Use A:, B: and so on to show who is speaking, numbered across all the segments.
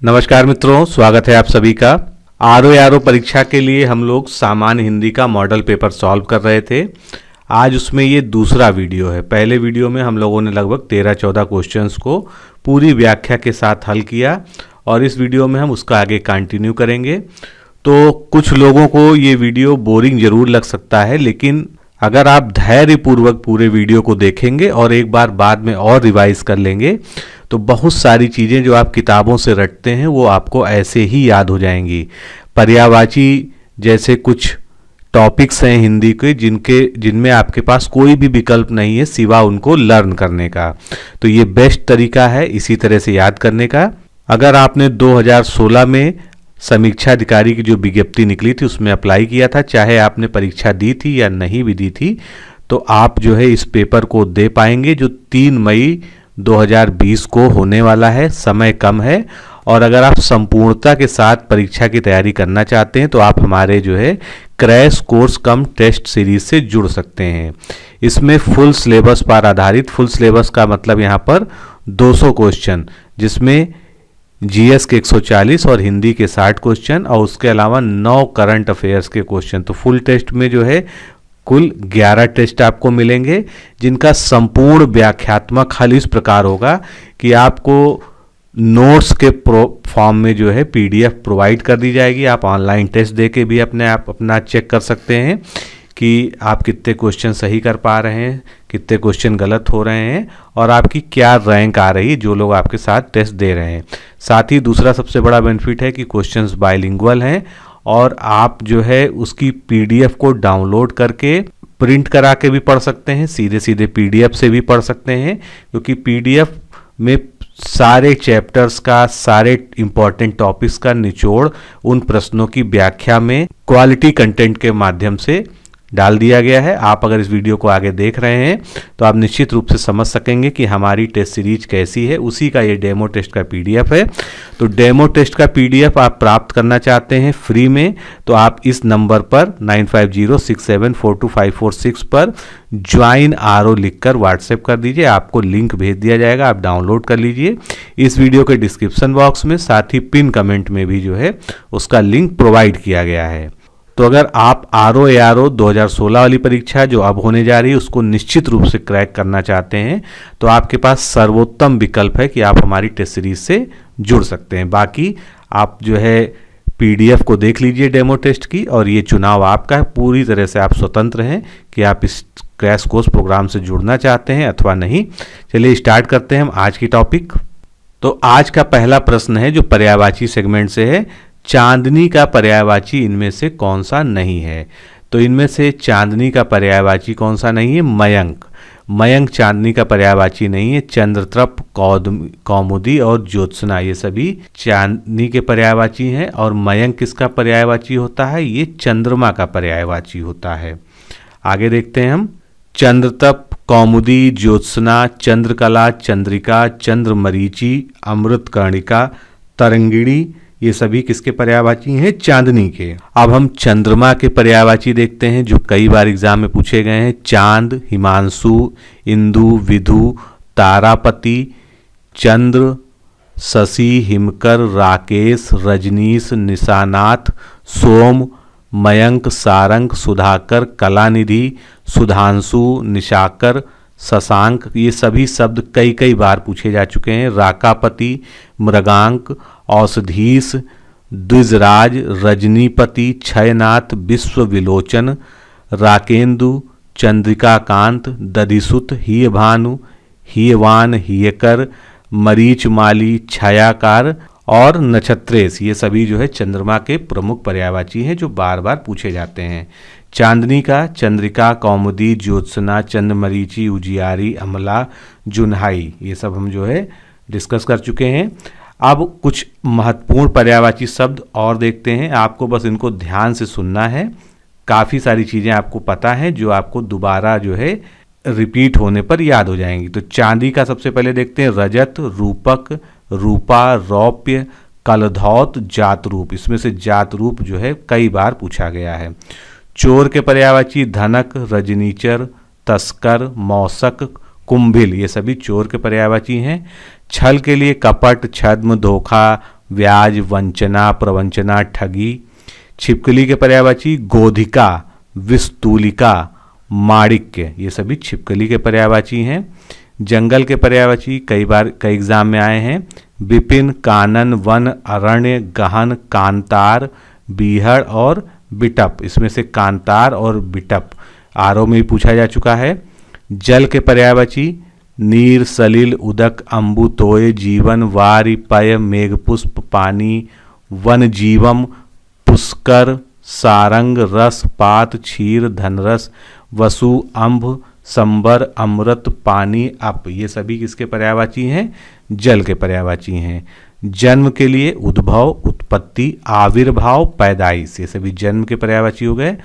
A: नमस्कार मित्रों, स्वागत है आप सभी का। आरओ परीक्षा के लिए हम लोग सामान्य हिंदी का मॉडल पेपर सॉल्व कर रहे थे। आज उसमें ये दूसरा वीडियो है। पहले वीडियो में हम लोगों ने लगभग 13-14 क्वेश्चंस को पूरी व्याख्या के साथ हल किया और इस वीडियो में हम उसका आगे कंटिन्यू करेंगे। तो कुछ लोगों को ये वीडियो बोरिंग ज़रूर लग सकता है, लेकिन अगर आप धैर्यपूर्वक पूरे वीडियो को देखेंगे और एक बार बाद में और रिवाइज कर लेंगे तो बहुत सारी चीज़ें जो आप किताबों से रटते हैं वो आपको ऐसे ही याद हो जाएंगी। पर्यायवाची जैसे कुछ टॉपिक्स हैं हिंदी के जिनमें आपके पास कोई भी विकल्प नहीं है सिवा उनको लर्न करने का। तो ये बेस्ट तरीका है इसी तरह से याद करने का। अगर आपने 2016 में समीक्षा अधिकारी की जो विज्ञप्ति निकली थी उसमें अप्लाई किया था, चाहे आपने परीक्षा दी थी या नहीं भी दी थी, तो आप जो है इस पेपर को दे पाएंगे जो 3 मई 2020 को होने वाला है। समय कम है और अगर आप संपूर्णता के साथ परीक्षा की तैयारी करना चाहते हैं तो आप हमारे जो है क्रैश कोर्स कम टेस्ट सीरीज से जुड़ सकते हैं। इसमें फुल सिलेबस पर आधारित, फुल सिलेबस का मतलब यहाँ पर 200 क्वेश्चन, जिसमें जीएस के 140 और हिंदी के 60 क्वेश्चन और उसके अलावा 9 करंट अफेयर्स के क्वेश्चन। तो फुल टेस्ट में जो है कुल 11 टेस्ट आपको मिलेंगे, जिनका संपूर्ण व्याख्यात्मक हल इस प्रकार होगा कि आपको नोट्स के फॉर्म में जो है पीडीएफ प्रोवाइड कर दी जाएगी। आप ऑनलाइन टेस्ट दे के भी अपना चेक कर सकते हैं कि आप कितने क्वेश्चन सही कर पा रहे हैं, कितने क्वेश्चन गलत हो रहे हैं और आपकी क्या रैंक आ रही है जो लोग आपके साथ टेस्ट दे रहे हैं। साथ ही दूसरा सबसे बड़ा बेनिफिट है कि क्वेश्चंस बाइलिंगुअल हैं और आप जो है उसकी पीडीएफ को डाउनलोड करके प्रिंट करा के भी पढ़ सकते हैं, सीधे सीधे पीडीएफ से भी पढ़ सकते हैं, क्योंकि पीडीएफ में सारे चैप्टर्स का, सारे इंपॉर्टेंट टॉपिक्स का निचोड़ उन प्रश्नों की व्याख्या में क्वालिटी कंटेंट के माध्यम से डाल दिया गया है। आप अगर इस वीडियो को आगे देख रहे हैं तो आप निश्चित रूप से समझ सकेंगे कि हमारी टेस्ट सीरीज कैसी है। उसी का ये डेमो टेस्ट का पीडीएफ है। तो डेमो टेस्ट का पीडीएफ आप प्राप्त करना चाहते हैं फ्री में, तो आप इस नंबर पर 9506742546 पर ज्वाइन आरओ लिखकर व्हाट्सएप कर दीजिए। आपको लिंक भेज दिया जाएगा, आप डाउनलोड कर लीजिए। इस वीडियो के डिस्क्रिप्शन बॉक्स में, साथ ही पिन कमेंट में भी जो है उसका लिंक प्रोवाइड किया गया है। तो अगर आप आरओ 2016 वाली परीक्षा जो अब होने जा रही है उसको निश्चित रूप से क्रैक करना चाहते हैं तो आपके पास सर्वोत्तम विकल्प है कि आप हमारी टेस्ट सीरीज से जुड़ सकते हैं। बाकी आप जो है पीडीएफ को देख लीजिए डेमो टेस्ट की, और ये चुनाव आपका है। पूरी तरह से आप स्वतंत्र हैं कि आप इस क्रैश कोर्स प्रोग्राम से जुड़ना चाहते हैं अथवा नहीं। चलिए स्टार्ट करते हैं हम आज की टॉपिक। तो आज का पहला प्रश्न है जो पर्यायवाची सेगमेंट से है, चांदनी का पर्यायवाची इनमें से कौन सा नहीं है। तो इनमें से चांदनी का पर्यायवाची कौन सा नहीं है? मयंक। मयंक चांदनी का पर्यायवाची नहीं है। चंद्रतप, कौमुदी और ज्योत्सना ये सभी चांदनी के पर्यायवाची हैं। और मयंक किसका पर्यायवाची होता है? ये चंद्रमा का पर्यायवाची होता है। आगे देखते हैं हम। चंद्रतप, कौमुदी, ज्योत्सना, चंद्रकला, चंद्रिका, चंद्रमरीचि, अमृतकर्णिका, तरंगिणी ये सभी किसके पर्यायवाची हैं? चांदनी के। अब हम चंद्रमा के पर्यायवाची देखते हैं जो कई बार एग्जाम में पूछे गए हैं। चांद, हिमांशु, इंदु, विधु, तारापति, चंद्र, शशि, हिमकर, राकेश, रजनीश, निशानाथ, सोम, मयंक, सारंग, सुधाकर, कलानिधि, सुधांशु, निशाकर, शशांक ये सभी शब्द कई बार पूछे जा चुके हैं। राकापति, मृगांक, औषधीश, द्विजराज, रजनीपति, क्षयनाथ, विश्व विलोचन, राकेंदु, चंद्रिकाकांत, दधिसुत, हीयभानु, हीयवान, हीयकर, मरीचमाली, छायाकार और नक्षत्रेश ये सभी जो है चंद्रमा के प्रमुख पर्यायवाची हैं जो बार बार पूछे जाते हैं। चांदनी का चंद्रिका, कौमुदी, ज्योत्सना, चंद्रमरीचि, उजियारी, अमला, जुन्हाई ये सब हम जो है डिस्कस कर चुके हैं। अब कुछ महत्वपूर्ण पर्यायवाची शब्द और देखते हैं। आपको बस इनको ध्यान से सुनना है। काफ़ी सारी चीज़ें आपको पता है जो आपको दोबारा जो है रिपीट होने पर याद हो जाएंगी। तो चांदी का सबसे पहले देखते हैं। रजत, रूपक, रूपा, रौप्य, कलधौत, जातरूप। इसमें से जातरूप जो है कई बार पूछा गया है। चोर के पर्यायवाची धनक, रजनीचर, तस्कर, मौसक, कुंभिल ये सभी चोर के पर्यायवाची हैं। छल के लिए कपट, छद्म, धोखा, व्याज, वंचना, प्रवंचना, ठगी। छिपकली के पर्यायवाची गोधिका, विस्तूलिका, माणिक्य, ये सभी छिपकली के पर्यायवाची हैं। जंगल के पर्यायवाची कई एग्जाम में आए हैं। विपिन, कानन, वन, अरण्य, गहन, कांतार, बीहड़ और बिटप। इसमें से कांतार और बिटप आरो में भी पूछा जा चुका है। जल के पर्यायवाची नीर, सलिल, उदक, अम्बु, तोय, जीवन, वारि, पय, मेघपुष्प, पानी, वन जीवम, पुष्कर, सारंग, रस, पात, क्षीर, धनरस, वसु, अम्भ, संबर, अमृत, पानी, अप। ये सभी किसके पर्यायवाची हैं? जल के पर्यायवाची हैं। जन्म के लिए उद्भव, उत्पत्ति, आविर्भाव, पैदाइश, ये सभी जन्म के पर्यायवाची हो गए।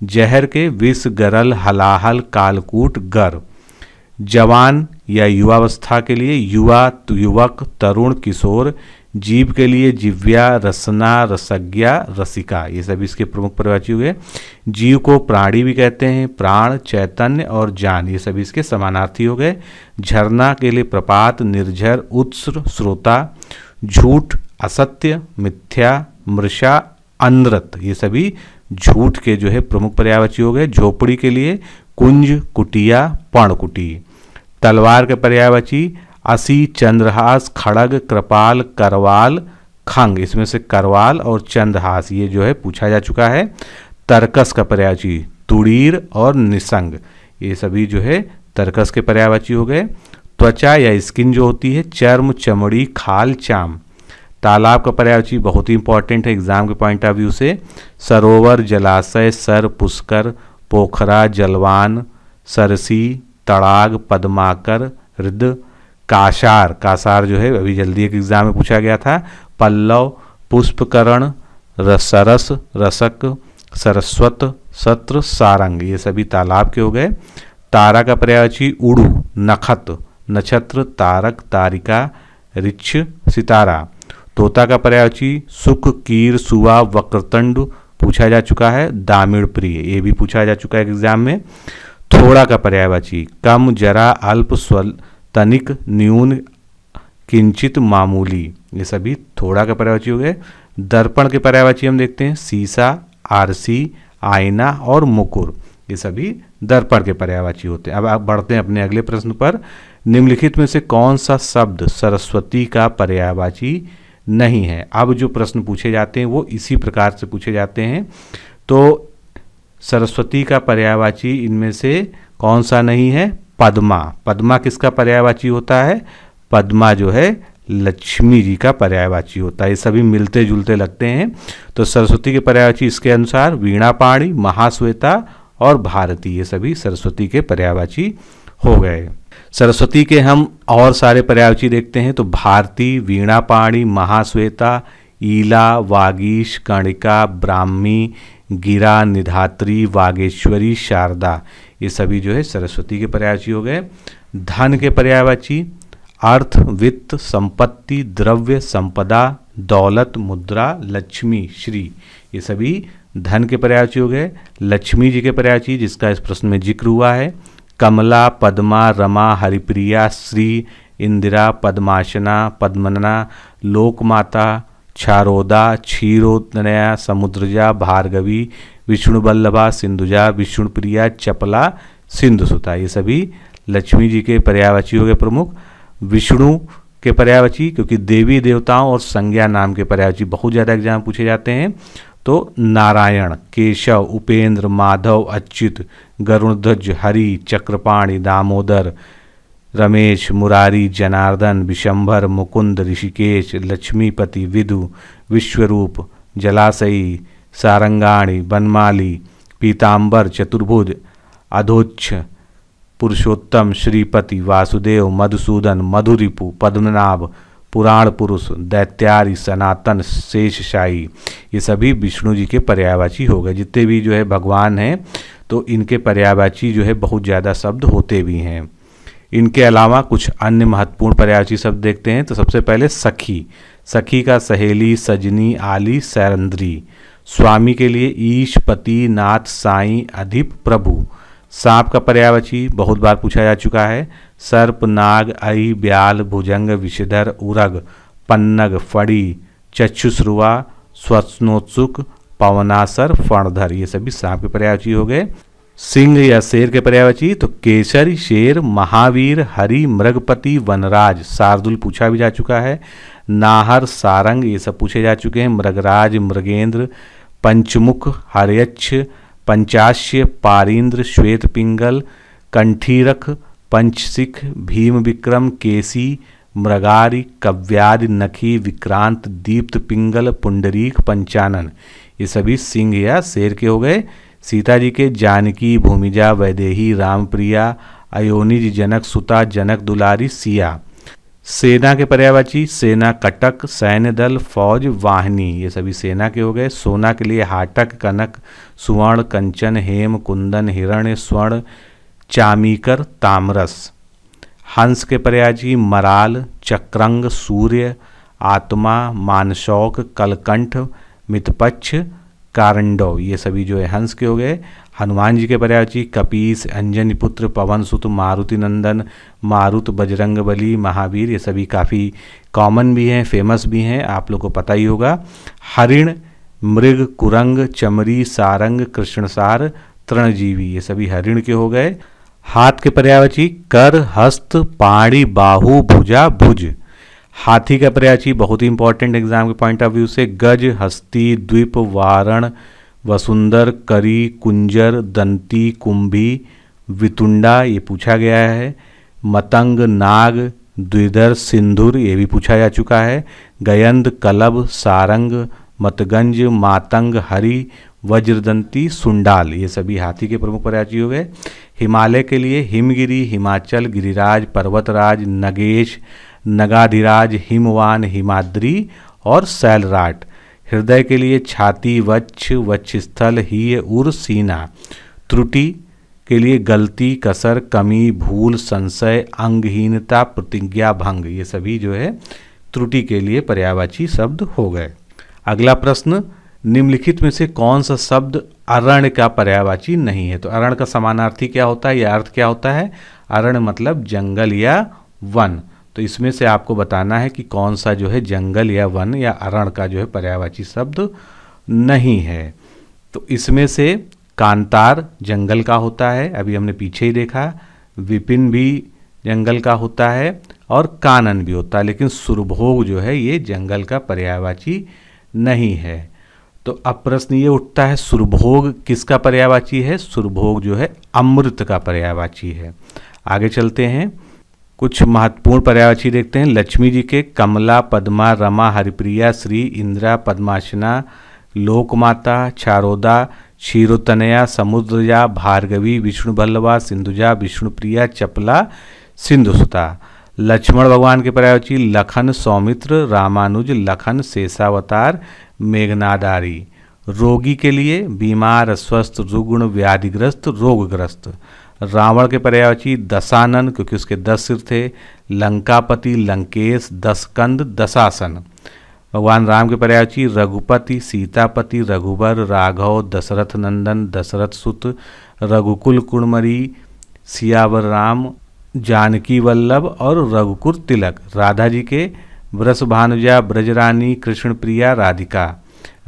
A: जहर के विष, गरल, हलाहल, कालकूट, गर। जवान या युवावस्था के लिए युवा, युवक, तरुण, किशोर। जीव के लिए जिव्या, रसना, रसज्ञा, रसिका, ये सभी इसके प्रमुख पर्यायवाची हुए। जीव को प्राणी भी कहते हैं, प्राण, चैतन्य और जान, ये सभी इसके समानार्थी हो गए। झरना के लिए प्रपात, निर्झर, उत्स, श्रोता। झूठ, असत्य, मिथ्या, मृषा, अनृत, ये सभी झूठ के जो है प्रमुख पर्यायवाची हो गए। झोपड़ी के लिए कुंज, कुटिया, पर्णकुटी। तलवार के पर्यायवाची असी, चंद्रहास, खड़ग, कृपाल, करवाल, खंग, इसमें से करवाल और चंद्रहास ये जो है पूछा जा चुका है। तर्कस का पर्यायवाची तुड़ीर और निसंग, ये सभी जो है तर्कस के पर्यायवाची हो गए। त्वचा या स्किन जो होती है चर्म, चमड़ी, खाल, चाम। तालाब का पर्यायवाची बहुत ही इंपॉर्टेंट है एग्जाम के पॉइंट ऑफ व्यू से। सरोवर, जलाशय, सर, पुष्कर, पोखरा, जलवान, सरसी, तड़ाग, पद्माकर, हृद। काशार, कासार जो है अभी जल्दी एक एग्जाम में पूछा गया था। पल्लव, पुष्पकरण, सरस, रसक, सरस्वत, सत्र, सारंग, ये सभी तालाब के हो गए। तारा का पर्यायवाची उड़ू, नखत, नक्षत्र, तारक, तारिका, ऋक्ष, सितारा। तोता का पर्यायवाची सुख, कीर, सुआ, वक्रतुंड पूछा जा चुका है। दामिड़ प्रिय, ये भी पूछा जा चुका है एग्जाम में। थोड़ा का पर्यायवाची कम, जरा, अल्प, तनिक, न्यून, किंचित, मामूली, ये सभी थोड़ा का पर्यायवाची हो गए। दर्पण के पर्यायवाची हम देखते हैं सीसा, आरसी, आईना और मुकुर, ये सभी दर्पण के पर्यायवाची होते हैं। अब आप बढ़ते हैं अपने अगले प्रश्न पर। निम्नलिखित में से कौन सा शब्द सरस्वती का पर्यायवाची नहीं है? अब जो प्रश्न पूछे जाते हैं वो इसी प्रकार से पूछे जाते हैं। तो सरस्वती का पर्यायवाची इनमें से कौन सा नहीं है? पद्मा। पद्मा किसका पर्यायवाची होता है? पद्मा जो है लक्ष्मी जी का पर्यायवाची होता है। ये सभी मिलते जुलते लगते हैं। तो सरस्वती के पर्यायवाची इसके अनुसार वीणापाणी, महाश्वेता और भारती, ये सभी सरस्वती के पर्यायवाची हो गए। सरस्वती के हम और सारे पर्यायवाची देखते हैं तो भारती, वीणापाणी, महाश्वेता, ईला, वागीश, कर्णिका, ब्राह्मी, गिरा, निधात्री, वागेश्वरी, शारदा, ये सभी जो है सरस्वती के पर्यायवाची हो गए। धन के पर्यायवाची अर्थ, वित्त, संपत्ति, द्रव्य, संपदा, दौलत, मुद्रा, लक्ष्मी, श्री, ये सभी धन के पर्यायवाची हो गए। लक्ष्मी जी के पर्यायवाची जिसका इस प्रश्न में जिक्र हुआ है कमला, पद्मा, रमा, हरिप्रिया, श्री, इंदिरा, पद्माशना, पद्मना, लोकमाता, क्षारोदा, क्षीरोदनया, समुद्रजा, भार्गवी, विष्णुवल्लभा, सिंधुजा, विष्णुप्रिया, चपला, सिंधुसुता, ये सभी लक्ष्मी जी के पर्यायवाची हो गए प्रमुख। विष्णु के पर्यायवाची क्योंकि देवी देवताओं और संज्ञा नाम के पर्यायवाची बहुत ज़्यादा एग्जाम पूछे जाते हैं तो नारायण, केशव, उपेंद्र, माधव, अच्युत, गरुड़ध्वज, हरि, चक्रपाणि, दामोदर, रमेश, मुरारी, जनार्दन, विशंभर, मुकुंद, ऋषिकेश, लक्ष्मीपति, विदु, विश्वरूप, जलाशयी, सारंगाणी, बनमाली, पीताम्बर, चतुर्भुज, अधोच्छ, पुरुषोत्तम, श्रीपति, वासुदेव, मधुसूदन, मधुरिपु, पद्मनाभ, पुराण पुरुष, दैत्यारी, सनातन, शेषशाही, ये सभी विष्णु जी के पर्यायवाची हो गए। जितने भी जो है भगवान हैं तो इनके पर्यायवाची जो है बहुत ज़्यादा शब्द होते भी हैं। इनके अलावा कुछ अन्य महत्वपूर्ण पर्यायवाची शब्द देखते हैं तो सबसे पहले सखी। सखी का सहेली, सजनी, आली, सैरंद्री। स्वामी के लिए ईश, पति, नाथ, साईं, अधिप, प्रभु। सांप का पर्यायवाची बहुत बार पूछा जा चुका है सर्प, नाग, आई, ब्याल, भुजंग, विषधर, उरग, पन्नग, फड़ी, चक्षुश्रुवा, स्वप्नोत्सुक, पवनासर, फणधर, ये सभी सांप के पर्यायवाची हो गए। सिंह या शेर के पर्यायवाची तो केसरी, शेर, महावीर, हरि, मृगपति, वनराज, शार्दुल पूछा भी जा चुका है। नाहर, सारंग, ये सब पूछे जा चुके हैं। मृगराज, मृगेंद्र, पंचमुख, हर्यक्ष, पंचाश्य, पारींद्र, श्वेत पिंगल, कंठीरख, पंचसिख, भीम विक्रम, केसी, मृगारी, कव्यादि, नखी, विक्रांत, दीप्त पिंगल, पुंडरीक, पंचानन, ये सभी सिंह या शेर के हो गए। सीता जी के जानकी, भूमिजा, वैदेही, रामप्रिया, अयोनिज, जनक सुता, जनक दुलारी, सिया। सेना के पर्यायवाची सेना, कटक, सैन्य दल, फौज, वाहिनी, ये सभी सेना के हो गए। सोना के लिए हाटक, कनक, सुवर्ण, कंचन, हेम, कुंदन, हिरण्य, स्वर्ण, चामीकर, तामरस। हंस के पर्यायवाची मराल, चक्रंग, सूर्य, आत्मा, मानशौक, कलकंठ, मितपक्ष, कारंडव, ये सभी जो है हंस के हो गए। हनुमान जी के पर्यायवाची कपीस, अंजनी पुत्र, पवन सुत, मारुति नंदन, मारुत, बजरंग बली, महावीर, ये सभी काफ़ी कॉमन भी हैं, फेमस भी हैं, आप लोग को पता ही होगा। हरिण, मृग, कुरंग, चमरी, सारंग, कृष्णसार, तृणजीवी, ये सभी हरिण के हो गए। हाथ के पर्यायवाची कर, हस्त, पाणी, बाहु, भुजा, भुज। हाथी का पर्यायवाची बहुत ही इंपॉर्टेंट एग्जाम के पॉइंट ऑफ व्यू से गज, हस्ती, द्वीप, वारण, वसुंदर, करी, कुंजर, दंती, कुंभी, वितुंडा, ये पूछा गया है। मतंग, नाग, द्विधर, सिंधुर, ये भी पूछा जा चुका है। गयंद, कलब, सारंग, मतगंज, मातंग, हरि, वज्रदंती, सुंडाल, ये सभी हाथी के प्रमुख पर्यायवाची हो गए। हिमालय के लिए हिमगिरी, हिमाचल, गिरिराज, पर्वतराज, नगेश, नगाधिराज, हिमवान, हिमाद्री और शैलराट। हृदय के लिए छाती, वक्ष, वक्षस्थल, हीय, उर, सीना। त्रुटि के लिए गलती, कसर, कमी, भूल, संशय, अंगहीनता, प्रतिज्ञा भंग, ये सभी जो है त्रुटि के लिए पर्यायवाची शब्द हो गए। अगला प्रश्न, निम्नलिखित में से कौन सा शब्द अरण्य का पर्यायवाची नहीं है? तो अरण्य का समानार्थी क्या होता है या अर्थ क्या होता है? अरण्य मतलब जंगल या वन। तो इसमें से आपको बताना है कि कौन सा जो है जंगल या वन या अरण्य का जो है पर्यायवाची शब्द नहीं है। तो इसमें से कांतार जंगल का होता है, अभी हमने पीछे ही देखा। विपिन भी जंगल का होता है और कानन भी होता है, लेकिन सुरभोग जो है ये जंगल का पर्यायवाची नहीं है। तो अब प्रश्न ये उठता है सुरभोग किसका पर्यायवाची है? सुरभोग जो है अमृत का पर्यायवाची है। आगे चलते हैं, कुछ महत्वपूर्ण पर्यायवाची देखते हैं। लक्ष्मी जी के कमला, पद्मा, रमा, हरिप्रिया, श्री, इंदिरा, पद्मासना, लोकमाता, चारोदा, क्षीरोतनया, समुद्रजा, भार्गवी, विष्णुवल्लभा, सिंधुजा, विष्णुप्रिया, चपला, सिंधुसुता। लक्ष्मण भगवान के पर्यायवाची लखन, सौमित्र, रामानुज, लखन, शेषावतार, मेघनादारी। रोगी के लिए बीमार, अस्वस्थ, रुग्ण, व्याधिग्रस्त, रोगग्रस्त। रावण के पर्यायवाची दशानन क्योंकि उसके 10 सिर थे। लंकापति, लंकेश, दशकंद, दशासन। भगवान राम के पर्यायवाची रघुपति, सीतापति, रघुबर, राघव, दशरथ नंदन, दशरथ सुत, रघुकुल कुणमरी, सियावर राम, जानकी वल्लभ और रघुकुल तिलक। राधा जी के वृष भानुजा, ब्रजरानी, कृष्ण प्रिया, राधिका।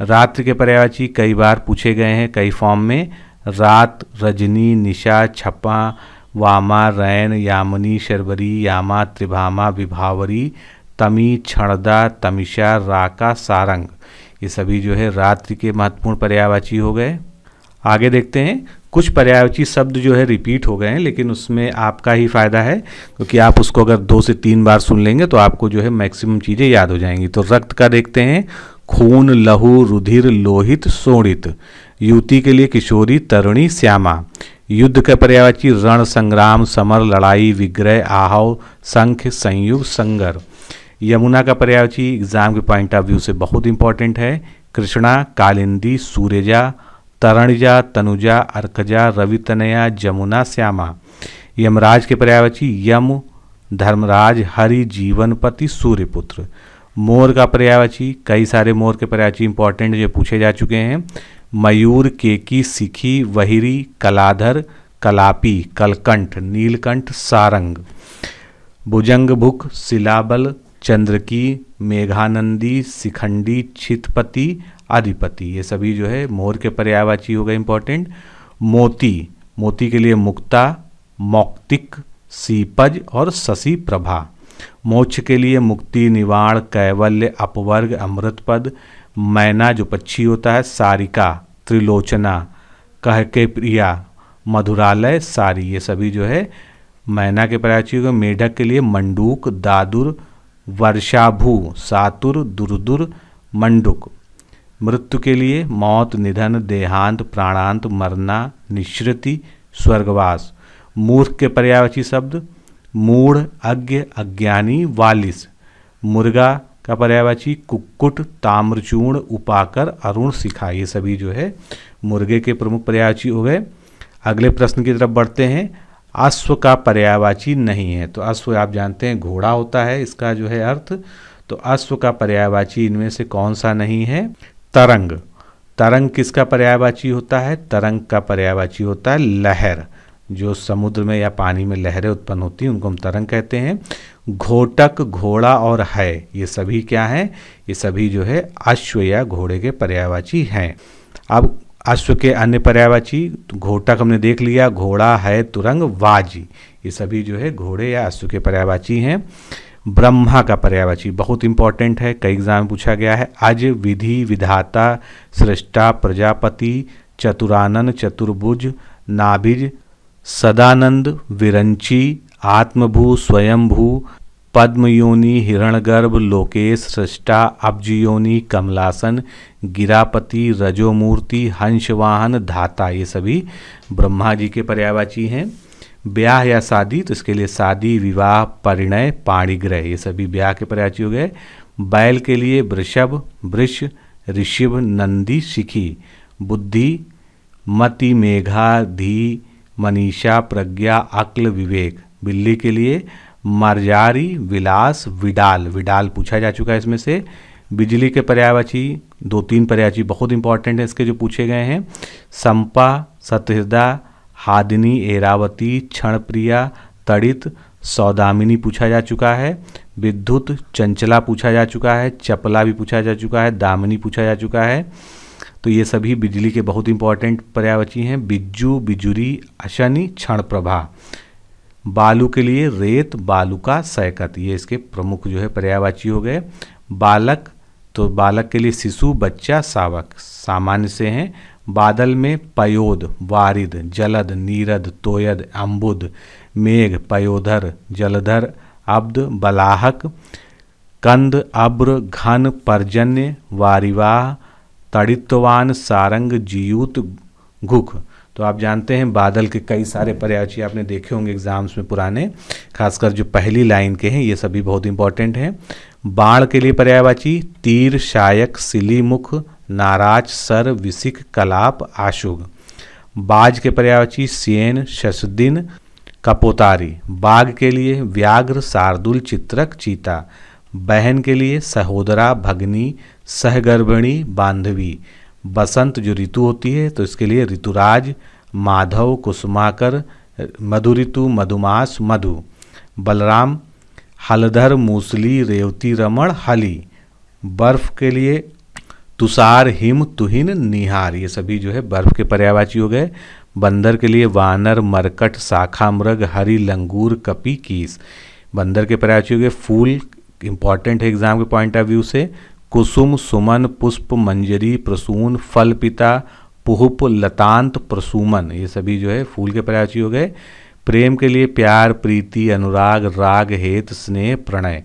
A: रात्रि के पर्यायवाची कई बार पूछे गए हैं कई फॉर्म में। रात, रजनी, निशा, छपा, वामा, रैन, यामिनी, शर्वरी, यामा, त्रिभामा, विभावरी, तमी, क्षणदा, तमिशा, राका, सारंग। ये सभी जो है रात्रि के महत्वपूर्ण पर्यायवाची हो गए। आगे देखते हैं, कुछ पर्यायवाची शब्द जो है रिपीट हो गए हैं, लेकिन उसमें आपका ही फायदा है क्योंकि आप उसको अगर 2 से 3 बार सुन लेंगे तो आपको जो है मैक्सिमम चीज़ें याद हो जाएंगी। तो रक्त का देखते हैं, खून, लहू, रुधिर, लोहित, शोणित। युवती के लिए किशोरी, तरुणी, श्यामा। युद्ध का पर्यायवाची रण, संग्राम, समर, लड़ाई, विग्रह, आहव, संख, संयुग, संगर। यमुना का पर्यायवाची एग्जाम के पॉइंट ऑफ व्यू से बहुत इंपॉर्टेंट है। कृष्णा, कालिंदी, सूर्यजा, तरणजा, तनुजा, अर्कजा, रवितनया, जमुना, श्यामा। यमराज के पर्यायवाची यम, धर्मराज, हरि, जीवनपति, सूर्यपुत्र। मोर का पर्यायवाची कई सारे मोर के पर्यायवाची इंपॉर्टेंट जो पूछे जा चुके हैं। मयूर, केकी, सिखी, वहिरी, कलाधर, कलापी, कलकंठ, नीलकंठ, सारंग। भुजंग, भुक, शिलाबल, चंद्रकी, मेघानंदी, शिखंडी, चितपति, अधिपति, ये सभी जो है मोर के पर्यायवाची हो गए इंपॉर्टेंट। मोती, मोती के लिए मुक्ता, मौक्तिक, सीपज और शशि प्रभा। मोक्ष के लिए मुक्ति, निवाण, कैवल्य, अपवर्ग, अमृतपद। मैना जो पक्षी होता है, सारिका, त्रिलोचना, कह के प्रिया, मधुरालय, सारी, ये सभी जो है मैना के पर्यायवाची हो गए। मेढक के लिए मंडूक, दादुर, वर्षाभू, सातुर, दुर्दुर, मंडुक। मृत्यु के लिए मौत, निधन, देहांत, प्राणांत, मरना, निश्रिति, स्वर्गवास। मूर्ख के पर्यायवाची शब्द मूढ़, अज्ञ, अज्ञानी, वालिस। मुर्गा का पर्यायवाची कुक्कुट, ताम्रचूर्ण, उपाकर, अरुण, शिखा, ये सभी जो है मुर्गे के प्रमुख पर्यायवाची हो गए। अगले प्रश्न की तरफ बढ़ते हैं। अश्व का पर्यायवाची नहीं है, तो अश्व आप जानते हैं घोड़ा होता है, इसका जो है अर्थ, तो अश्व का पर्यायवाची इनमें से कौन सा नहीं है? तरंग। तरंग किसका पर्यायवाची होता है? तरंग का पर्यायवाची होता है लहर, जो समुद्र में या पानी में लहरें उत्पन्न होती हैं उनको हम तरंग कहते हैं। घोटक, घोड़ा और है, ये सभी क्या हैं? ये सभी जो है अश्व या घोड़े के पर्यायवाची हैं। अब अश्व के अन्य पर्यायवाची, घोटक हमने देख लिया, घोड़ा है, तुरंग, वाजी, ये सभी जो है घोड़े या अश्व के पर्यायवाची हैं। ब्रह्मा का पर्यायवाची बहुत इंपॉर्टेंट है, कई एग्जाम में पूछा गया है। अज, विधि, विधाता, सृष्टा, प्रजापति, चतुरानन, चतुर्भुज, नाभिज, सदानंद, विरंची, आत्मभू, स्वयंभू, पद्मयोनि, हिरणगर्भ, लोकेश, सृष्टा, अब्जयोनि, कमलासन, गिरापति, रजोमूर्ति, हंसवाहन, धाता, ये सभी ब्रह्मा जी के पर्यायवाची हैं। ब्याह या शादी, तो इसके लिए शादी, विवाह, परिणय, पाणिग्रह, ये सभी ब्याह के पर्यायवाची हो गए। बैल के लिए वृषभ, वृष, ऋषभ, नंदी, शिखी। बुद्धि, मति, मेघा, धी, मनीषा, प्रज्ञा, अक्ल, विवेक। बिल्ली के लिए मर्जारी, विलास, विडाल, विडाल पूछा जा चुका है इसमें से। बिजली के पर्यायवाची 2-3 पर्यायवाची बहुत इंपॉर्टेंट है इसके जो पूछे गए हैं। संपा, सतहृदा, हादिनी, एरावती, क्षणप्रिया, तड़ित, सौदामिनी पूछा जा चुका है। विद्युत, चंचला पूछा जा चुका है। चपला भी पूछा जा चुका है। दामिनी पूछा जा चुका है। तो ये सभी बिजली के बहुत इंपॉर्टेंट पर्यायवाची हैं। बिज्जू, बिजुरी, अशनि, क्षण प्रभा। बालू के लिए रेत, बालुका, सैकत, ये इसके प्रमुख जो है पर्यायवाची हो गए। बालक, तो बालक के लिए शिशु, बच्चा, शावक, सामान्य से हैं। बादल में पयोद, वारिद, जलद, नीरद, तोयद, अम्बुद, मेघ, पयोधर, जलधर, अब्द, बलाहक। कंद, अब्र, घन, पर्जन्य, वारिवाह, तड़ित्वान, सारंग, जियूत, घुख। तो आप जानते हैं बादल के कई सारे पर्यायवाची आपने देखे होंगे एग्जाम्स में पुराने, खासकर जो पहली लाइन के हैं ये सभी बहुत इंपॉर्टेंट हैं। बाण के लिए पर्यायवाची तीर, शायक, सिलीमुख, नाराज, सर, विसिक, कलाप, आशुग। बाज के पर्यायवाची सेन, शशदिन, कपोतारी। बाघ के लिए व्याघ्र, शार्दुल, चित्रक, चीता। बहन के लिए सहोदरा, भगनी, सहगर्भिणी, बांधवी। बसंत जो ऋतु होती है तो इसके लिए ऋतुराज, माधव, कुसुमाकर, मधु ऋतु, मधुमास, मधु। बलराम, हलधर, मूसली, रेवती, रमण, हली। बर्फ के लिए तुषार, हिम, तुहिन, निहार, ये सभी जो है बर्फ के पर्यायवाची हो गए। बंदर के लिए वानर, मरकट, शाखा मृग, हरि, लंगूर, कपि, कीस। बंदर के पर्यायवाची हो गए। फूल इंपॉर्टेंट है एग्जाम के पॉइंट ऑफ व्यू से। कुसुम, सुमन, पुष्प, मंजरी, प्रसून, फल पिता, पुहुप, लतांत, प्रसूमन, ये सभी जो है फूल के पर्यायवाची हो गए। प्रेम के लिए प्यार, प्रीति, अनुराग, राग, हेत, स्नेह, प्रणय।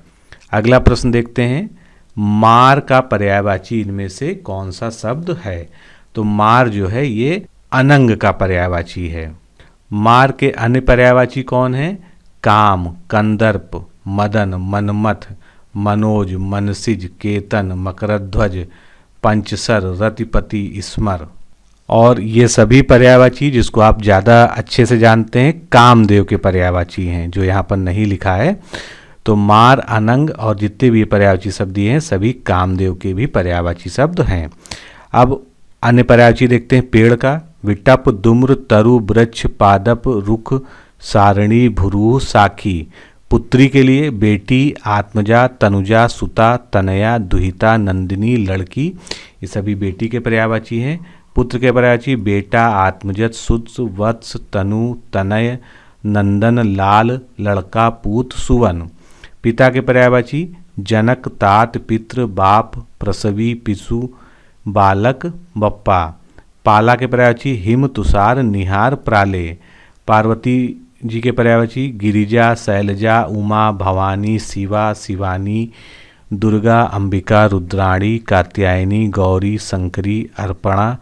A: अगला प्रश्न देखते हैं। मार का पर्यायवाची इनमें से कौन सा शब्द है? तो मार जो है ये अनंग का पर्यायवाची है। मार के अन्य पर्यायवाची कौन है? काम, कंदर्प, मदन, मनमथ, मनोज, मनसिज, केतन, मकरध्वज, पंचसर, रतिपति, स्मर। और ये सभी पर्यायवाची जिसको आप ज़्यादा अच्छे से जानते हैं कामदेव के पर्यायवाची हैं, जो यहाँ पर नहीं लिखा है। तो मार, अनंग और जितने भी पर्यायवाची शब्द दिए हैं सभी कामदेव के भी पर्यायवाची शब्द हैं। अब अन्य पर्यायवाची देखते हैं। पेड़ का विटप, दुम्र, तरु, वृक्ष, पादप, रुख, सारणी, भुरू, साखी। पुत्री के लिए बेटी, आत्मजा, तनुजा, सुता, तनया, दुहिता, नंदिनी, लड़की, ये सभी बेटी के पर्यायवाची हैं। पुत्र के पर्यायवाची बेटा, आत्मजत, सुत, वत्स, तनु, तनय, नंदन, लाल, लड़का, पूत, सुवन। पिता के पर्यायवाची जनक, तात, पितृ, बाप, प्रसवी, पिसु, बालक, बप्पा। पाला के पर्यायवाची हिम, तुषार, निहार, प्राले। पार्वती जी के पर्यायवाची गिरिजा, शैलजा, उमा, भवानी, शिवा, शिवानी, दुर्गा, अंबिका, रुद्राणी, कात्यायनी, गौरी, शंकरी, अर्पणा,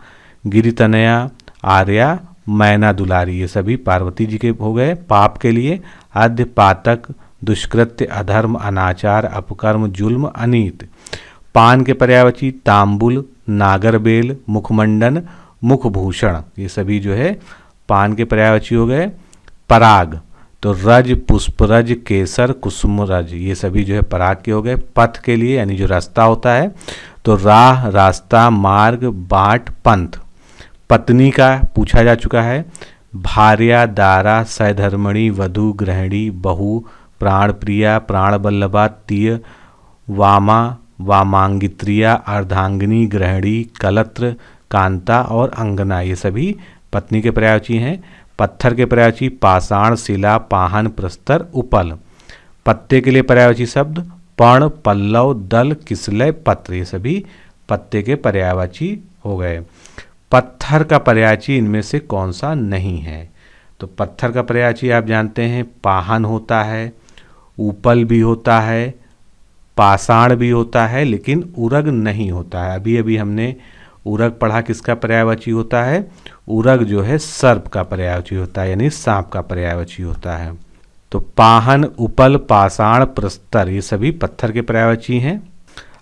A: गिरितनया, आर्या, मैना, दुलारी, ये सभी पार्वती जी के हो गए। पाप के लिए अध्य, पातक, दुष्कृत्य, अधर्म, अनाचार, अपकर्म, जुल्म, अनीत। पान के पर्यायवाची तांबुल, नागरबेल, मुखमंडन, मुखभूषण, ये सभी जो है पान के पर्यायवाची हो गए। पराग तो रज, पुष्परज, केसर, कुसुमरज, ये सभी जो है पराग के हो गए। पथ के लिए यानी जो रास्ता होता है तो राह, रास्ता, मार्ग, बाट, पंथ। पत्नी का पूछा जा चुका है। भार्या, दारा, सैधर्मणी, वधु, गृहिणी, बहू, प्राण प्रिया, प्राण बल्लभा, तीय, वामा, वामांगित्रिया, अर्धांगिनी, गृहिणी, कलत्र, कांता और अंगना, ये सभी पत्नी के पर्यायवाची हैं। पत्थर के पर्यायवाची पाषाण, शिला, पाहन, प्रस्तर, उपल। पत्ते के लिए पर्यायवाची शब्द पर्ण, पल्लव, दल, किसलय, पत्र, ये सभी पत्ते के पर्यायवाची हो गए। पत्थर का पर्यायवाची इनमें से कौन सा नहीं है? तो पत्थर का पर्यायवाची आप जानते हैं पाहन होता है, उपल भी होता है, पाषाण भी होता है, लेकिन उरग नहीं होता है। अभी अभी हमने उरग पढ़ा, किसका पर्यायवाची होता है? उरग जो है सर्प का पर्यायवाची होता है, यानी सांप का पर्यायवाची होता है। तो पाहन, उपल, पाषाण, प्रस्तर, ये सभी पत्थर के पर्यायवाची हैं।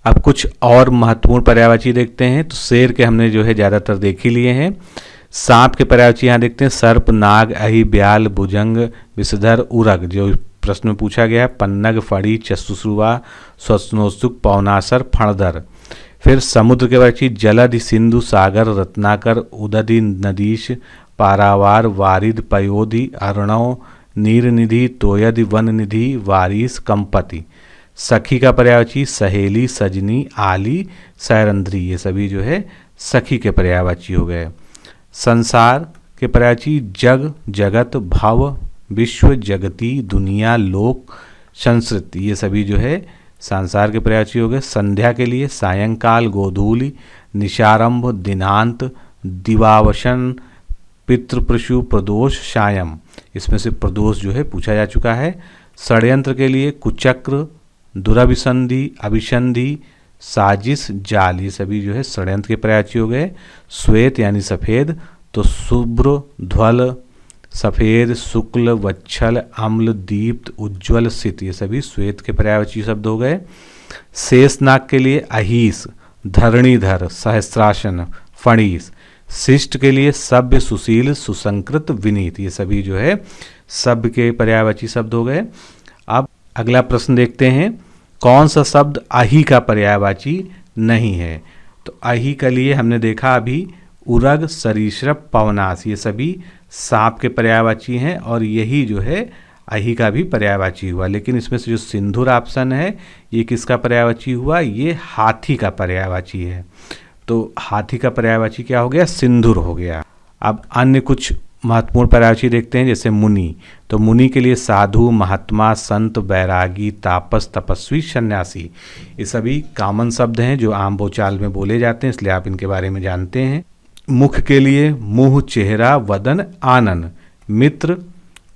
A: अब कुछ और महत्वपूर्ण पर्यायवाची देखते हैं। तो शेर के हमने जो है ज़्यादातर देख ही लिए हैं। सांप के पर्यायवाची यहाँ देखते हैं सर्प, नाग, अहि, ब्याल, भुजंग, विषधर, उरग, जो प्रश्न में पूछा गया है। पन्नग, फड़ी, चक्षुश्रुवा, स्वस्नोत्सुक, पौनासर, फणदर। फिर समुद्र के पर्यायवाची जलधि, सिंधु, सागर, रत्नाकर, उदधि, नदीश, पारावार, वारिद, पयोधि, अर्णव, नीरनिधि, तोयधि, वननिधि, वारिस, कंपति। सखी का पर्यायवाची सहेली, सजनी, आली, सैरंध्री, ये सभी जो है सखी के पर्यायवाची हो गए। संसार के पर्यायवाची जग, जगत, भव, विश्व, जगती, दुनिया, लोक, संस्कृत, ये सभी जो है संसार के पर्यायवाची हो गए। संध्या के लिए सायंकाल, गोधूलि, निशारंभ, दिनांत, दिवावसन, पितृप्रशु, प्रदोष, सायं, इसमें से प्रदोष जो है पूछा जा चुका है। षड्यंत्र के लिए कुचक्र, दुराभिसंधि, अभिसंधि, साजिश, जाल, ये सभी जो है षड्यंत्र के पर्यायवाची हो गए। श्वेत यानी सफ़ेद, तो शुभ्र, ध्वल, सफ़ेद, शुक्ल, वच्छल, अम्ल, दीप्त, उज्ज्वल, सित, ये सभी श्वेत के पर्यायवाची शब्द हो गए। शेषनाग के लिए अहीस, धरणीधर, सहस्रासन, फणीस। शिष्ट के लिए सभ्य, सुशील, सुसंकृत, विनीत, ये सभी जो है सभ्य के पर्यायवाची शब्द हो गए। अब अगला प्रश्न देखते हैं, कौन सा शब्द अहि का पर्यायवाची नहीं है? तो अहि के लिए हमने देखा अभी उरग, सरीसृप, पवनास, ये सभी सांप के पर्यायवाची हैं और यही जो है अहि का भी पर्यायवाची हुआ। लेकिन इसमें से जो सिंधुर ऑप्शन है ये किसका पर्यायवाची हुआ? ये हाथी का पर्यायवाची है। तो हाथी का पर्यायवाची क्या हो गया? सिंधुर हो गया। अब अन्य कुछ महत्वपूर्ण पर्यायवाची देखते हैं, जैसे मुनि। तो मुनि के लिए साधु, महात्मा, संत, बैरागी, तापस, तपस्वी, सन्यासी, ये सभी कॉमन शब्द हैं जो आम बोलचाल में बोले जाते हैं, इसलिए आप इनके बारे में जानते हैं। मुख के लिए मुँह, चेहरा, वदन, आनन। मित्र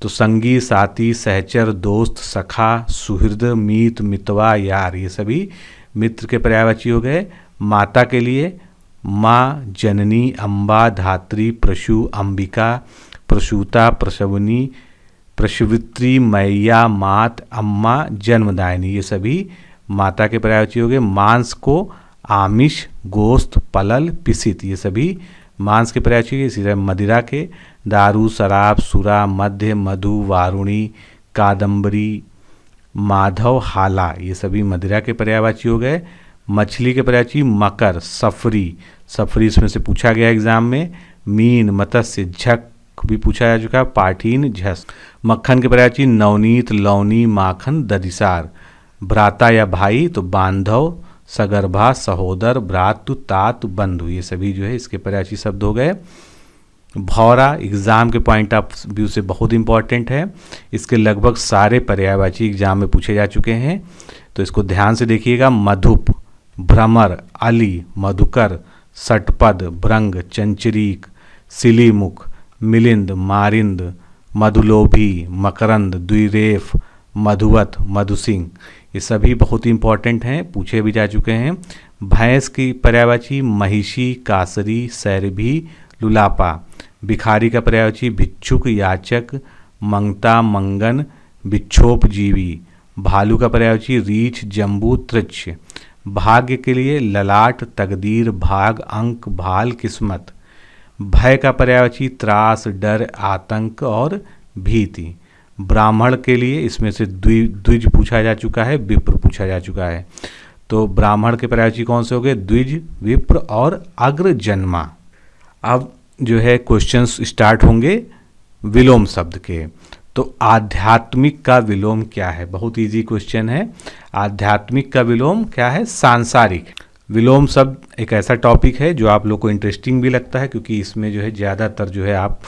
A: तो संगी, साथी, सहचर, दोस्त, सखा, सुहृद, मीत, मितवा, यार, ये सभी मित्र के पर्यायवाची हो गए। माता के लिए माँ, जननी, अम्बा, धात्री, प्रशु, अंबिका, प्रसूता, प्रसवनी, प्रसवित्री, मैया, मात, अम्मा, जन्मदायिनी, ये सभी माता के पर्यायवाची हो गए। मांस को आमिष, गोश्त, पलल, पिसित, ये सभी मांस के पर्यायवाची। इसी तरह मदिरा के दारू, शराब, सुरा, मध्य, मधु, वारुणी, कादम्बरी, माधव, हाला, ये सभी मदिरा के पर्यायवाची हो गए। मछली के पर्यायवाची मकर, सफरी, सफरी इसमें से पूछा गया एग्जाम में। मीन, मत्स्य, झक, भी पूछा जा चुका है, पाठीन झस। मक्खन के पर्यायवाची नवनीत, लवनी, माखन, ददिसार। भ्राता या भाई तो बांधव, सगर्भा, सहोदर, भ्रातु, तात, बंधु, ये सभी जो है इसके पर्यायवाची शब्द हो गए। भौरा एग्जाम के पॉइंट ऑफ व्यू से बहुत इंपॉर्टेंट है, इसके लगभग सारे पर्यायवाची एग्जाम में पूछे जा चुके हैं, तो इसको ध्यान से देखिएगा। मधुप, भ्रमर, अली, मधुकर, सटपद, भृंग, चंचरीक, सिलीमुख, मिलिंद, मारिंद, मधुलोभी, मकरंद, द्विरेफ, मधुवत, मधुसिंह, ये सभी बहुत इंपॉर्टेंट हैं, पूछे भी जा चुके हैं। भैंस की पर्यायवाची महिषी, कासरी, सैरभी, लुलापा। भिखारी का पर्यायवाची भिक्षुक, याचक, मंगता, मंगन, भिक्षोप जीवी। भालू का पर्यायवाची रीछ, जम्बू, तृच्छ। भाग्य के लिए ललाट, तकदीर, भाग, अंक, भाल, किस्मत। भय का पर्यायवाची त्रास, डर, आतंक और भीति। ब्राह्मण के लिए इसमें से द्विज पूछा जा चुका है, विप्र पूछा जा चुका है, तो ब्राह्मण के पर्यायवाची कौन से हो गए? द्विज, विप्र और अग्रजन्मा। अब जो है क्वेश्चंस स्टार्ट होंगे विलोम शब्द के। तो आध्यात्मिक का विलोम क्या है? बहुत इजी क्वेश्चन है। आध्यात्मिक का विलोम क्या है? सांसारिक। विलोम शब्द एक ऐसा टॉपिक है जो आप लोग को इंटरेस्टिंग भी लगता है, क्योंकि इसमें जो है ज़्यादातर जो है आप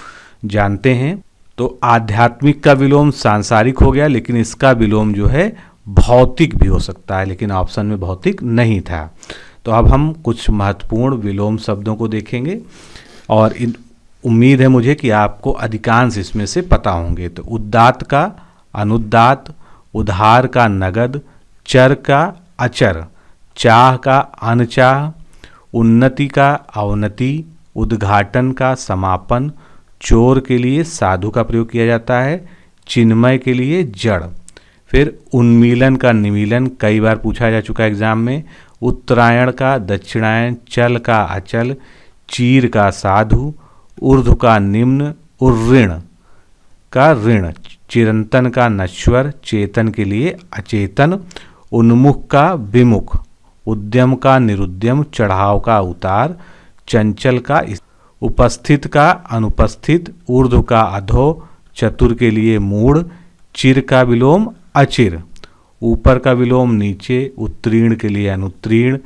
A: जानते हैं। तो आध्यात्मिक का विलोम सांसारिक हो गया, लेकिन इसका विलोम जो है भौतिक भी हो सकता है, लेकिन ऑप्शन में भौतिक नहीं था। तो अब हम कुछ महत्वपूर्ण विलोम शब्दों को देखेंगे और उम्मीद है मुझे कि आपको अधिकांश इसमें से पता होंगे। तो उदात्त का अनुदात्त, उधार का नगद, चर का अचर, चाह का अनचाह, उन्नति का अवनति, उद्घाटन का समापन, चोर के लिए साधु का प्रयोग किया जाता है, चिन्मय के लिए जड़। फिर उन्मीलन का निमीलन कई बार पूछा जा चुका है एग्जाम में। उत्तरायण का दक्षिणायन, चल का अचल, चीर का साधु, ऊर्ध्व का निम्न, उर्ऋण का ऋण, चिरंतन का नश्वर, चेतन के लिए अचेतन, उन्मुख का विमुख, उद्यम का निरुद्यम, चढ़ाव का उतार, चंचल का उपस्थित का अनुपस्थित, ऊर्ध्व का अधो, चतुर के लिए मूढ़, चिर का विलोम अचिर, ऊपर का विलोम नीचे, उत्तीर्ण के लिए अनुत्तीर्ण,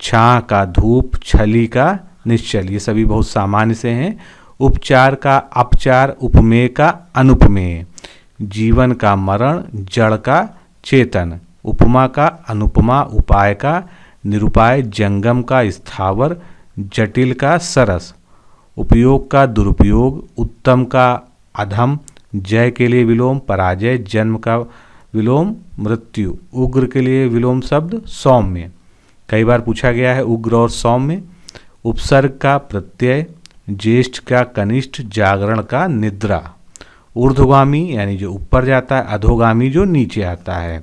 A: छाह का धूप, छली का निश्चल, ये सभी बहुत सामान्य से हैं। उपचार का अपचार, उपमेय का अनुपमेय, जीवन का मरण, जड़ का चेतन, उपमा का अनुपमा, उपाय का निरुपाय, जंगम का स्थावर, जटिल का सरस, उपयोग का दुरुपयोग, उत्तम का अधम, जय के लिए विलोम पराजय, जन्म का विलोम मृत्यु, उग्र के लिए विलोम शब्द सौम्य, कई बार पूछा गया है उग्र और सौम्य, उपसर्ग का प्रत्यय, ज्येष्ठ का कनिष्ठ, जागरण का निद्रा, ऊर्ध्वगामी यानी जो ऊपर जाता है, अधोगामी जो नीचे आता है,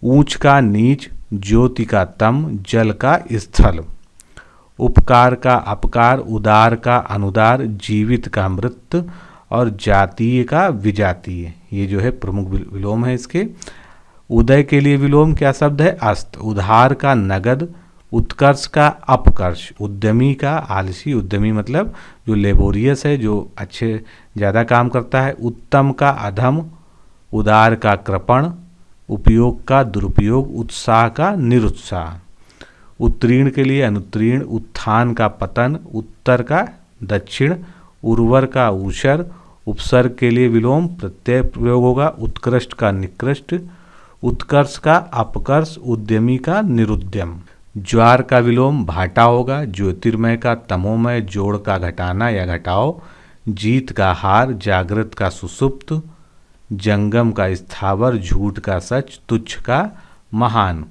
A: ऊंच का नीच, ज्योति का तम, जल का स्थल, उपकार का अपकार, उदार का अनुदार, जीवित का मृत और जातीय का विजातीय, ये जो है प्रमुख विलोम है इसके। उदय के लिए विलोम क्या शब्द है? अस्त, उधार का नगद, उत्कर्ष का अपकर्ष, उद्यमी का आलसी, उद्यमी मतलब जो लेबोरियस है, जो अच्छे ज़्यादा काम करता है, उत्तम का अधम, उदार का कृपण, उपयोग का दुरुपयोग, उत्साह का निरुत्साह, उत्तीर्ण के लिए अनुत्तीर्ण, उत्थान का पतन, उत्तर का दक्षिण, उर्वर का ऊषर, उपसर्ग के लिए विलोम प्रत्यय प्रयोग होगा, उत्कृष्ट का निकृष्ट, उत्कर्ष का अपकर्ष, उद्यमी का निरुद्यम, ज्वार का विलोम भाटा होगा, ज्योतिर्मय का तमोमय, जोड़ का घटाना या घटाओ, जीत का हार, जागृत का सुसुप्त, जंगम का स्थावर, झूठ का सच, तुच्छ का महान,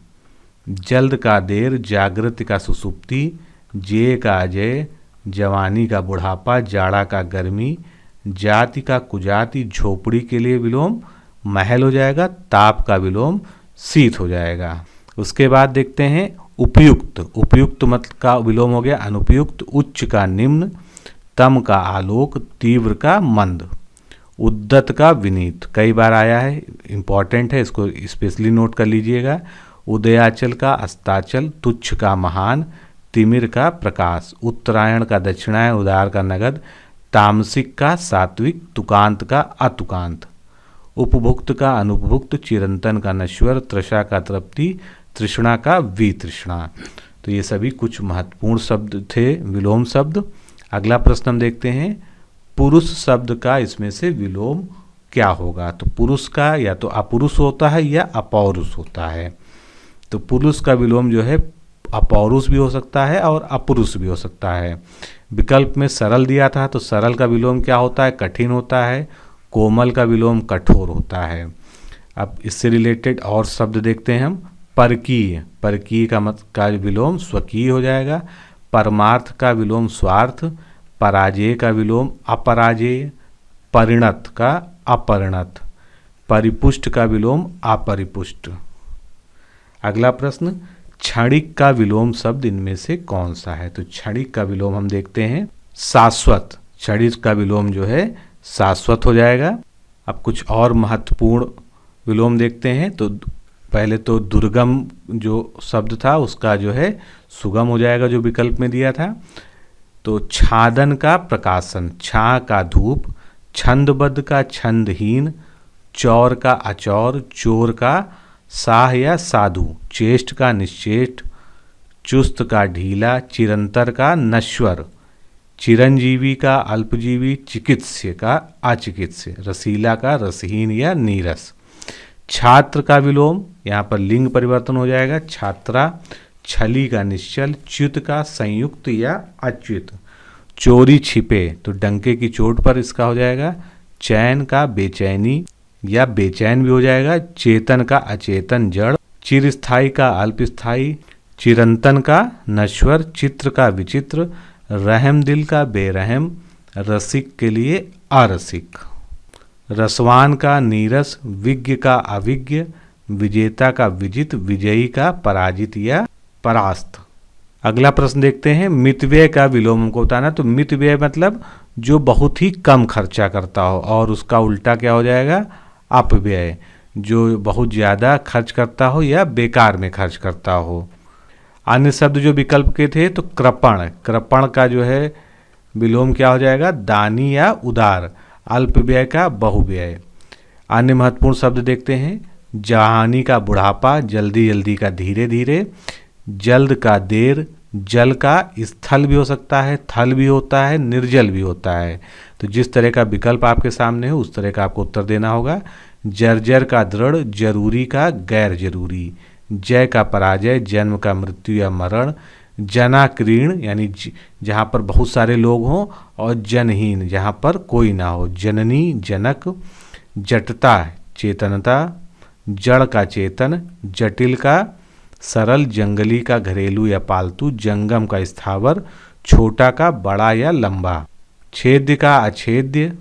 A: जल्द का देर, जागृत का सुसुप्ति, जे का अजय, जवानी का बुढ़ापा, जाड़ा का गर्मी, जाति का कुजाति, झोपड़ी के लिए विलोम महल हो जाएगा, ताप का विलोम शीत हो जाएगा। उसके बाद देखते हैं उपयुक्त, उपयुक्त मत का विलोम हो गया अनुपयुक्त, उच्च का निम्न, तम का आलोक, तीव्र का मंद, उद्दत का विनीत, कई बार आया है, इंपॉर्टेंट है, इसको स्पेशली नोट कर लीजिएगा, उदयाचल का अस्ताचल, तुच्छ का महान, तिमिर का प्रकाश, उत्तरायण का दक्षिणायन, उदार का नगद, तामसिक का सात्विक, तुकांत का अतुकांत, उपभुक्त का अनुपभुक्त, चिरंतन का नश्वर, तृषा का तृप्ति, तृष्णा का वितृष्णा। तो ये सभी कुछ महत्वपूर्ण शब्द थे, विलोम शब्द। अगला प्रश्न हम देखते हैं, पुरुष शब्द का इसमें से विलोम क्या होगा। तो पुरुष का या तो अपुरुष होता है या अपौरुष होता है। तो पुरुष का विलोम जो है अपौरुष भी हो सकता है और अपुरुष भी हो सकता है। विकल्प में सरल दिया था, तो सरल का विलोम क्या होता है, कठिन होता है। कोमल का विलोम कठोर होता है। अब इससे रिलेटेड और शब्द देखते हैं हम। परकीय, परकीय का विलोम स्वकीय हो जाएगा। परमार्थ का विलोम स्वार्थ। पराजय का विलोम अपराजय। परिणत का अपरिणत। परिपुष्ट का विलोम अपरिपुष्ट। अगला प्रश्न, क्षणिक का विलोम शब्द इनमें से कौन सा है। तो क्षणिक का विलोम हम देखते हैं शाश्वत। क्षणिक का विलोम जो है शाश्वत हो जाएगा। अब कुछ और महत्वपूर्ण विलोम देखते हैं। तो पहले तो दुर्गम जो शब्द था उसका जो है सुगम हो जाएगा, जो विकल्प में दिया था। तो छादन का प्रकाशन, छा का धूप। छंदबद्ध का छंदहीन। चौर का अचौर। चोर का साह या साधु। चेष्ट का निश्चेष्ट। चुस्त का ढीला। चिरंतर का नश्वर। चिरंजीवी का अल्पजीवी। चिकित्स्य का अचिकित्स्य। रसीला का रसहीन या नीरस। छात्र का विलोम, यहाँ पर लिंग परिवर्तन हो जाएगा, छात्रा। छली का निश्चल। च्युत का संयुक्त या अच्युत। चोरी छिपे, तो डंके की चोट पर इसका हो जाएगा। चैन का बेचैनी या बेचैन भी हो जाएगा। चेतन का अचेतन जड़। चिरस्थाई का अल्पस्थाई। चिरंतन का नश्वर। चित्र का विचित्र। रहम दिल का बेरहम। रसिक के लिए अरसिक। रसवान का नीरस। विज्ञ का अविज्ञ। विजेता का विजित। विजयी का पराजित या परास्त। अगला प्रश्न देखते हैं, मितव्यय का विलोम हमको बताना। तो मितव्यय मतलब जो बहुत ही कम खर्चा करता हो, और उसका उल्टा क्या हो जाएगा, अपव्यय, जो बहुत ज़्यादा खर्च करता हो या बेकार में खर्च करता हो। अन्य शब्द जो विकल्प के थे, तो कृपण, कृपण का जो है विलोम क्या हो जाएगा, दानी या उदार। अल्पव्यय का बहुव्यय। अन्य महत्वपूर्ण शब्द देखते हैं, जहानी का बुढ़ापा। जल्दी जल्दी का धीरे धीरे। जल्द का देर। जल का स्थल भी हो सकता है, थल भी होता है, निर्जल भी होता है। तो जिस तरह का विकल्प आपके सामने हो उस तरह का आपको उत्तर देना होगा। जर्जर का दृढ़। जरूरी का गैर जरूरी। जय का पराजय। जन्म का मृत्यु या मरण। जनाकीर्ण यानी जहाँ पर बहुत सारे लोग हों, और जनहीन जहाँ पर कोई ना हो। जननी जनक। जटता चेतनता। जड़ का चेतन। जटिल का सरल। जंगली का घरेलू या पालतू। जंगम का स्थावर। छोटा का बड़ा या लंबा। छेद्य का अछेद्य।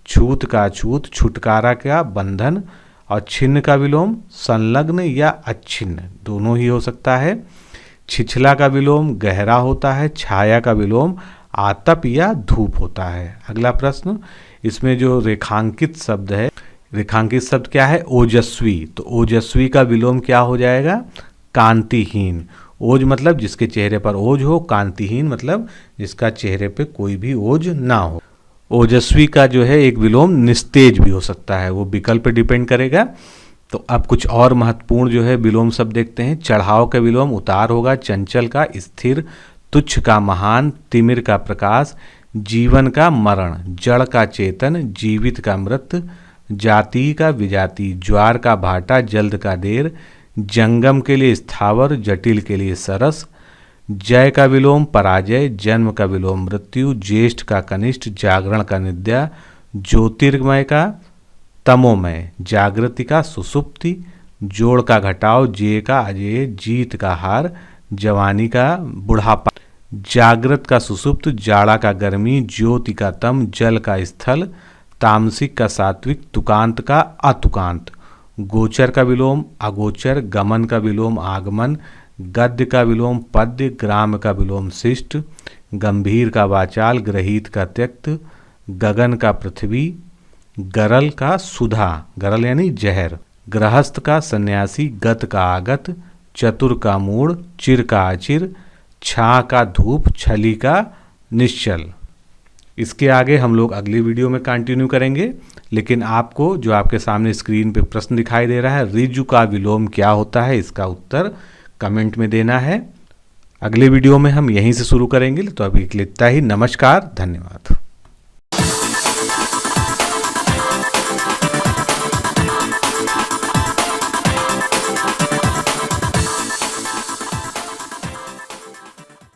A: छूत का अछूत। छुटकारा का बंधन। और छिन्न का विलोम संलग्न या अच्छिन्न, दोनों ही हो सकता है। छिछला का विलोम गहरा होता है। छाया का विलोम आतप या धूप होता है। अगला प्रश्न, इसमें जो रेखांकित शब्द है, रेखांकित शब्द क्या है, ओजस्वी। तो ओजस्वी का विलोम क्या हो जाएगा, कांतिहीन। ओज मतलब जिसके चेहरे पर ओज हो, कांतिहीन मतलब जिसका चेहरे पे कोई भी ओज ना हो। ओजस्वी का जो है एक विलोम निस्तेज भी हो सकता है, वो विकल्प पे डिपेंड करेगा। तो अब कुछ और महत्वपूर्ण जो है विलोम शब्द देखते हैं। चढ़ाव का विलोम उतार होगा। चंचल का स्थिर। तुच्छ का महान। तिमिर का प्रकाश। जीवन का मरण। जड़ का चेतन। जीवित का मृत। जाति का विजाति। ज्वार का भाटा। जल्द का देर। जंगम के लिए स्थावर। जटिल के लिए सरस। जय का विलोम पराजय। जन्म का विलोम मृत्यु। ज्येष्ठ का कनिष्ठ। जागरण का निद्रा। ज्योतिर्मय का तमोमय। जागृति का सुसुप्ति। जोड़ का घटाव। जय का अजय। जीत का हार। जवानी का बुढ़ापा। जागृत का सुसुप्त। जाड़ा का गर्मी। ज्योति का तम। जल का स्थल। तामसिक का सात्विक। तुकांत का अतुकांत। गोचर का विलोम अगोचर। गमन का विलोम आगमन। गद्य का विलोम पद्य। ग्राम का विलोम शिष्ट। गंभीर का वाचाल। ग्रहीत का त्यक्त। गगन का पृथ्वी। गरल का सुधा, गरल यानी जहर। गृहस्थ का सन्यासी। गत का आगत। चतुर का मूढ़। चिर का अचिर। छा का धूप। छली का निश्चल। इसके आगे हम लोग अगली वीडियो में कंटिन्यू करेंगे, लेकिन आपको जो आपके सामने स्क्रीन पे प्रश्न दिखाई दे रहा है, ऋजु का विलोम क्या होता है, इसका उत्तर कमेंट में देना है। अगले वीडियो में हम यहीं से शुरू करेंगे। तो अभी के लिए इतना ही। नमस्कार, धन्यवाद।